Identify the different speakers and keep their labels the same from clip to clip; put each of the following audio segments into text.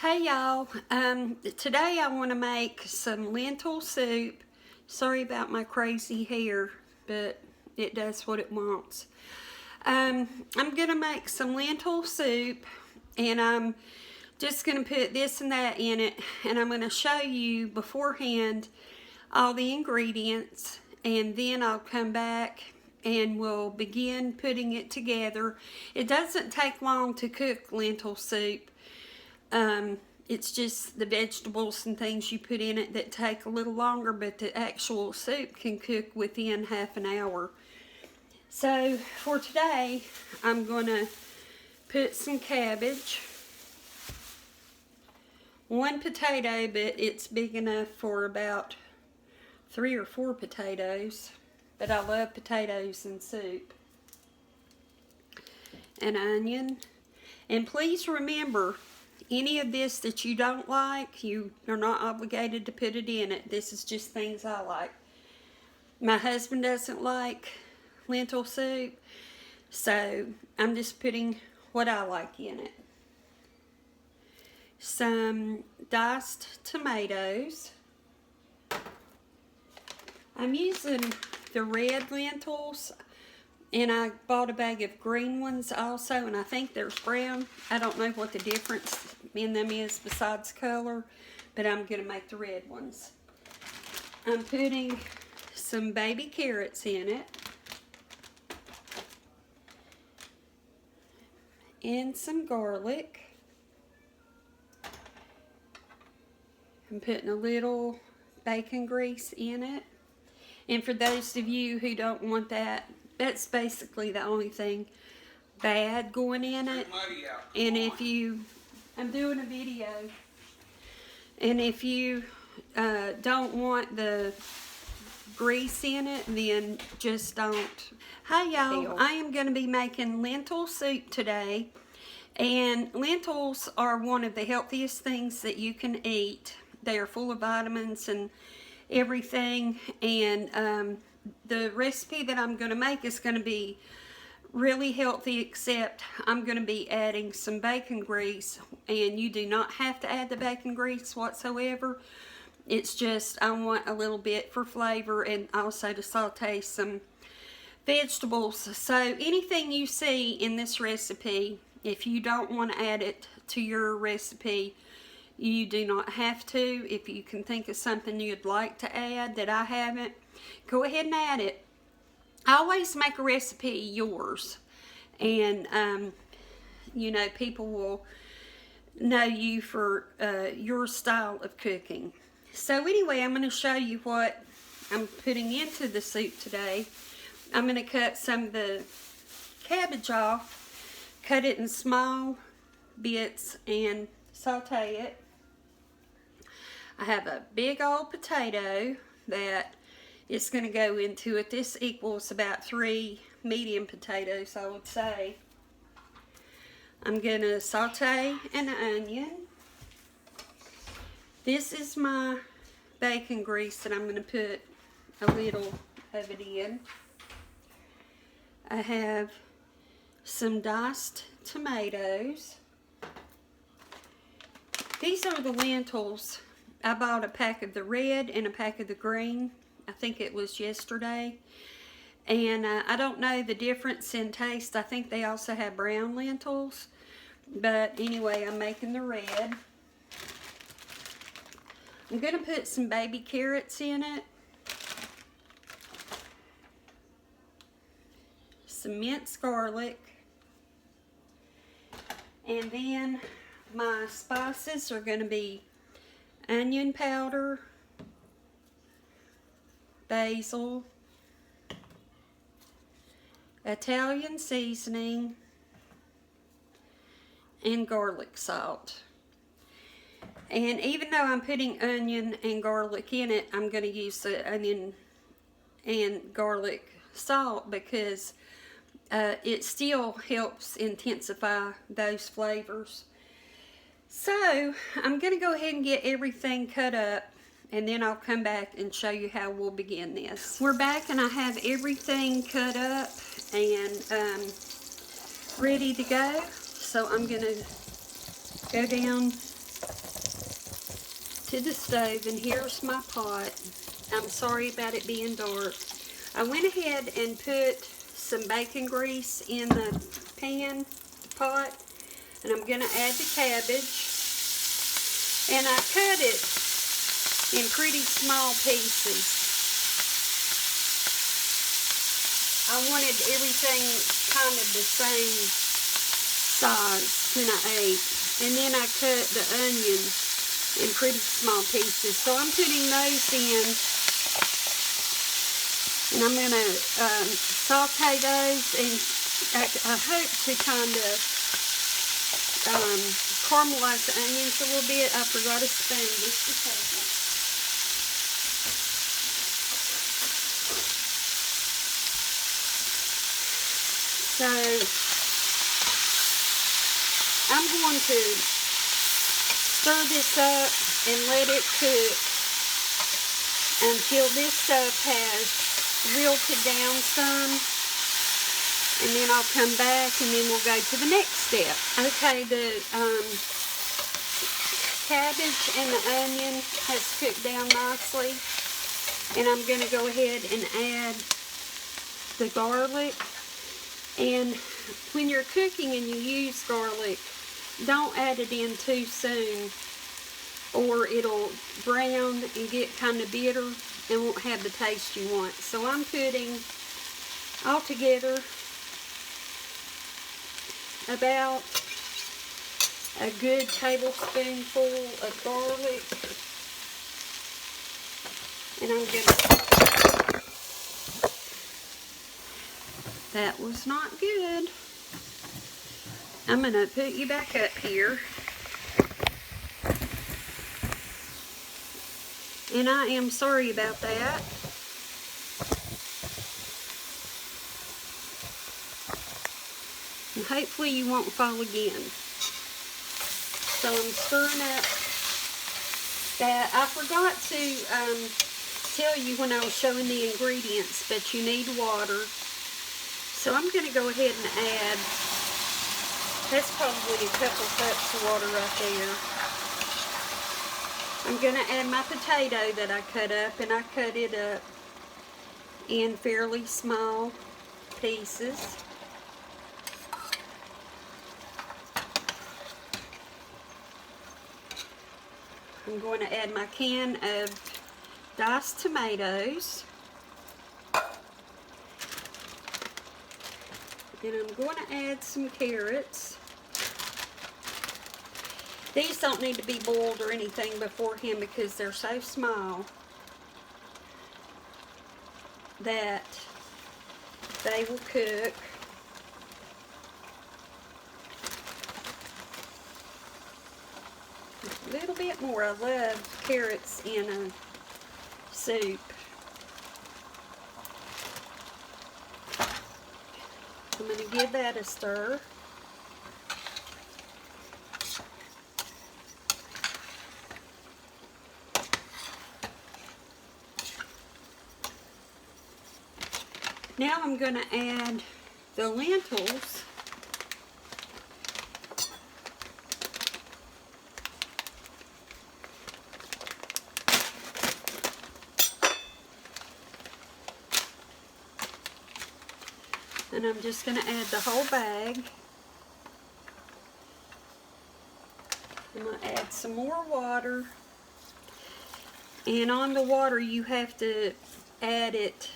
Speaker 1: Hey y'all, today I want to make some lentil soup. Sorry about my crazy hair, but it does what it wants. I'm going to make some lentil soup, and I'm just going to put this and that in it, and I'm going to show you beforehand all the ingredients, and then I'll come back and we'll begin putting it together. It doesn't take long to cook lentil soup. It's just the vegetables and things you put in it that take a little longer, but the actual soup can cook within half an hour. So for today, I'm going to put some cabbage, one potato, but it's big enough for about 3 or 4 potatoes, but I love potatoes in soup, an onion, and please remember, any of this that you don't like, you are not obligated to put it in it. This is just things I like. My husband doesn't like lentil soup, so I'm just putting what I like in it. Some diced tomatoes. I'm using the red lentils, and I bought a bag of green ones also, and I think there's brown. I don't know what the difference in them is besides color, but I'm going to make the red ones. I'm putting some baby carrots in it, and some garlic. I'm putting a little bacon grease in it. And for those of you who don't want that, that's basically the only thing bad going in it. And if you, I'm doing a video, and if you don't want the grease in it, then just don't. Hi y'all, I am going to be making lentil soup today. And lentils are one of the healthiest things that you can eat. They are full of vitamins and everything, and the recipe that I'm going to make is going to be really healthy, except I'm going to be adding some bacon grease, and you do not have to add the bacon grease whatsoever. It's just I want a little bit for flavor and also to saute some vegetables. So anything you see in this recipe, if you don't want to add it to your recipe, you do not have to. If you can think of something you'd like to add that I haven't, go ahead and add it. I always make a recipe yours, and you know, people will know you for your style of cooking. So anyway, I'm going to show you what I'm putting into the soup today. I'm going to cut some of the cabbage off, cut it in small bits, and saute it. I have a big old potato that is going to go into it. This equals about 3 medium potatoes, I would say. I'm going to saute an onion. This is my bacon grease that I'm going to put a little of it in. I have some diced tomatoes. These are the lentils. I bought a pack of the red and a pack of the green. I think it was yesterday. And I don't know the difference in taste. I think they also have brown lentils. But anyway, I'm making the red. I'm going to put some baby carrots in it. Some minced garlic. And then my spices are going to be onion powder, basil, Italian seasoning, and garlic salt. And even though I'm putting onion and garlic in it, I'm going to use the onion and garlic salt because it still helps intensify those flavors. So I'm going to go ahead and get everything cut up, and then I'll come back and show you how we'll begin this. We're back, and I have everything cut up and ready to go. So I'm going to go down to the stove, and here's my pot. I'm sorry about it being dark. I went ahead and put some bacon grease in the pan, the pot, and I'm going to add the cabbage. And I cut it in pretty small pieces. I wanted everything kind of the same size when I ate. And then I cut the onion in pretty small pieces. So I'm putting those in. And I'm going to saute those. And I hope to kind of caramelize the onions a little bit. I forgot a spoon just a second. So I'm going to stir this up and let it cook until this stuff has wilted down some. And then I'll come back and then we'll go to the next step. Okay, the cabbage and the onion has cooked down nicely. And I'm going to go ahead and add the garlic. And when you're cooking and you use garlic, don't add it in too soon, or it'll brown and get kind of bitter and won't have the taste you want. So I'm putting altogether about a good tablespoonful of garlic, and I'm going to... That was not good. I'm going to put you back up here. And I am sorry about that. And hopefully you won't fall again. So I'm stirring up that. I forgot to tell you when I was showing the ingredients, but you need water. So I'm going to go ahead and add, that's probably a couple cups of water right there. I'm going to add my potato that I cut up, and I cut it up in fairly small pieces. I'm going to add my can of diced tomatoes. And I'm going to add some carrots. These don't need to be boiled or anything beforehand because they're so small that they will cook. A little bit more. I love carrots in a soup. I'm going to give that a stir. Now I'm going to add the lentils. And I'm just going to add the whole bag. I'm going to add some more water. And on the water you have to add it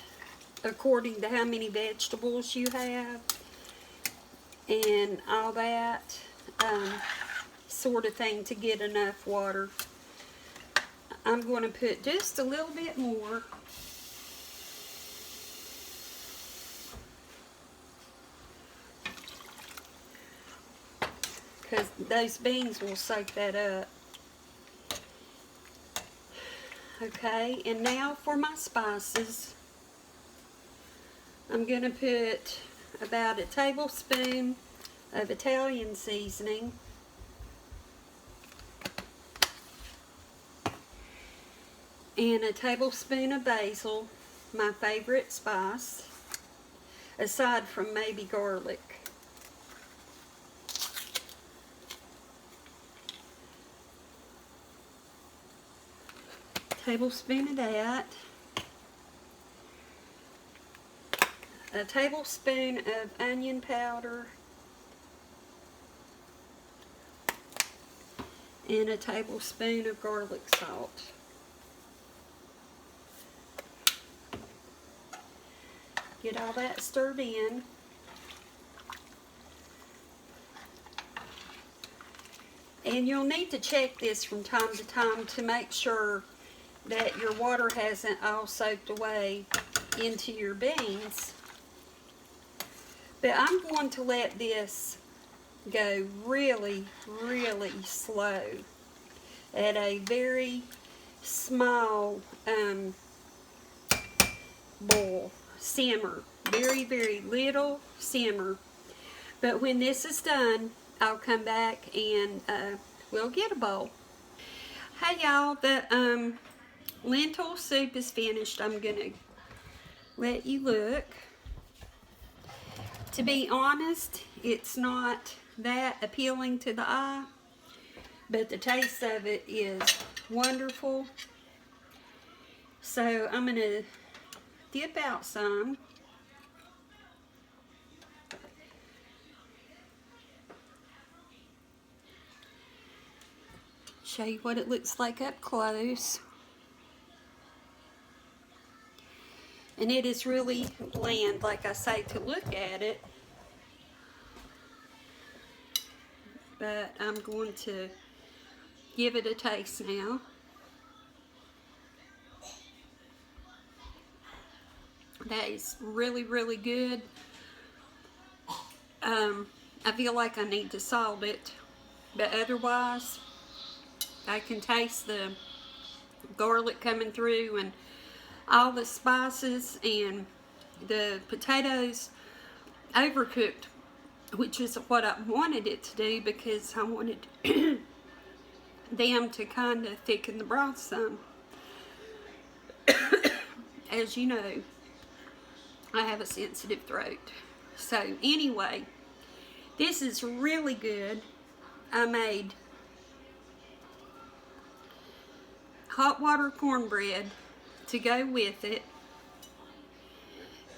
Speaker 1: according to how many vegetables you have and all that sort of thing to get enough water. I'm going to put just a little bit more. Because those beans will soak that up. Okay, and now for my spices. I'm going to put about a tablespoon of Italian seasoning. And a tablespoon of basil, my favorite spice, aside from maybe garlic. tablespoon of that. A tablespoon of onion powder. And a tablespoon of garlic salt. Get all that stirred in. And you'll need to check this from time to time to make sure that your water hasn't all soaked away into your beans. But I'm going to let this go really, really slow at a very small boil, simmer, very, very little simmer. But when this is done, I'll come back and we'll get a bowl. Hey y'all, the lentil soup is finished. I'm gonna let you look. To be honest, it's not that appealing to the eye, but the taste of it is wonderful. So I'm gonna dip out some. Show you what it looks like up close. And it is really bland, like I say, to look at it. But I'm going to give it a taste now. That is really, really good. I feel like I need to salt it, but otherwise, I can taste the garlic coming through and all the spices, and the potatoes overcooked, which is what I wanted it to do because I wanted them to kind of thicken the broth some. As you know, I have a sensitive throat. So anyway, this is really good. I made hot water cornbread to go with it,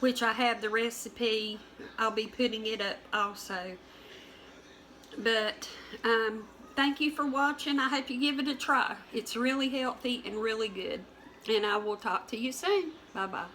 Speaker 1: which I have the recipe. I'll be putting it up also. But thank you for watching. I hope you give it a try. It's really healthy and really good. And I will talk to you soon. Bye-bye.